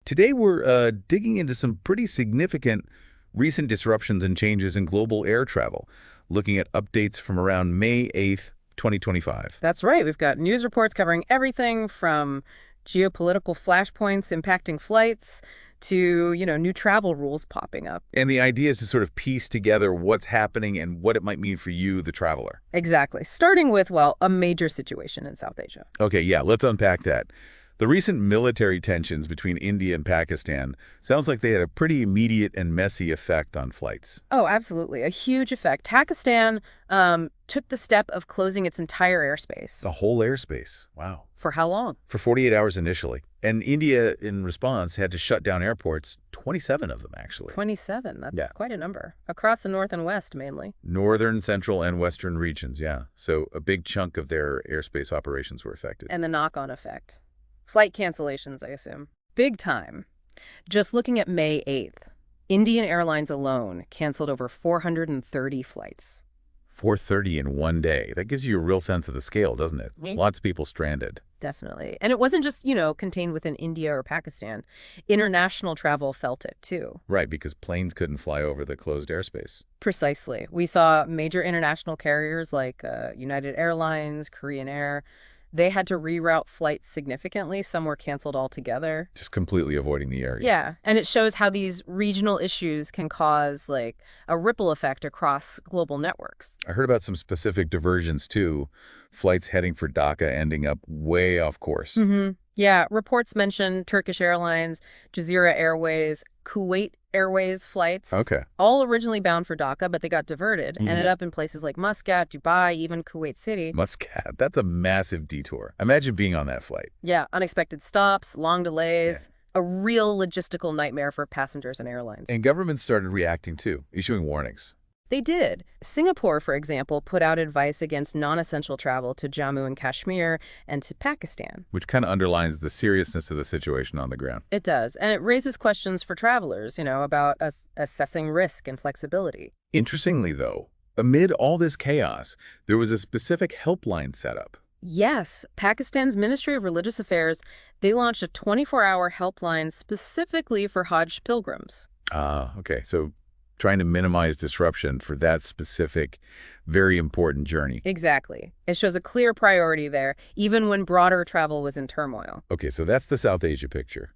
Today we're digging into some pretty significant recent disruptions and changes in global air travel, looking at updates from around May 8th, 2025. That's right. We've got news reports covering everything from geopolitical flashpoints impacting flights to, new travel rules popping up. And the idea is to sort of piece together what's happening and what it might mean for you, the traveler. Exactly. Starting with, a major situation in South Asia. Okay, yeah, let's unpack that. The recent military tensions between India and Pakistan sounds like they had a pretty immediate and messy effect on flights. Oh, absolutely. A huge effect. Pakistan took the step of closing its entire airspace. The whole airspace. Wow. For how long? For 48 hours initially. And India, in response, had to shut down airports, 27 of them, actually. 27. That's Yeah. quite a number. Across the north and west, mainly. Northern, central, and western regions, yeah. So a big chunk of their airspace operations were affected. And the knock-on effect. Flight cancellations, I assume. Big time. Just looking at May 8th, Indian Airlines alone canceled over 430 flights. 430 in one day. That gives you a real sense of the scale, doesn't it? Lots of people stranded. Definitely. And it wasn't just, contained within India or Pakistan. International travel felt it, too. Right, because planes couldn't fly over the closed airspace. Precisely. We saw major international carriers like United Airlines, Korean Air. They had to reroute flights significantly. Some were canceled altogether. Just completely avoiding the area. Yeah, and it shows how these regional issues can cause, a ripple effect across global networks. I heard about some specific diversions, too. Flights heading for Dhaka ending up way off course. Yeah, reports mention Turkish Airlines, Jazeera Airways, Kuwait Airways flights. Okay. All originally bound for Dhaka, but they got diverted. Ended up in places like Muscat, Dubai, even Kuwait City. Muscat. That's a massive detour. Imagine being on that flight. Yeah, unexpected stops, long delays. A real logistical nightmare for passengers and airlines. And governments started reacting, too, issuing warnings. They did. Singapore, for example, put out advice against non-essential travel to Jammu and Kashmir and to Pakistan. Which kind of underlines the seriousness of the situation on the ground. It does. And it raises questions for travelers, about assessing risk and flexibility. Interestingly, though, amid all this chaos, there was a specific helpline set up. Yes, Pakistan's Ministry of Religious Affairs, they launched a 24-hour helpline specifically for Hajj pilgrims. Okay. So trying to minimize disruption for that specific, very important journey. Exactly. It shows a clear priority there, even when broader travel was in turmoil. Okay, so that's the South Asia picture.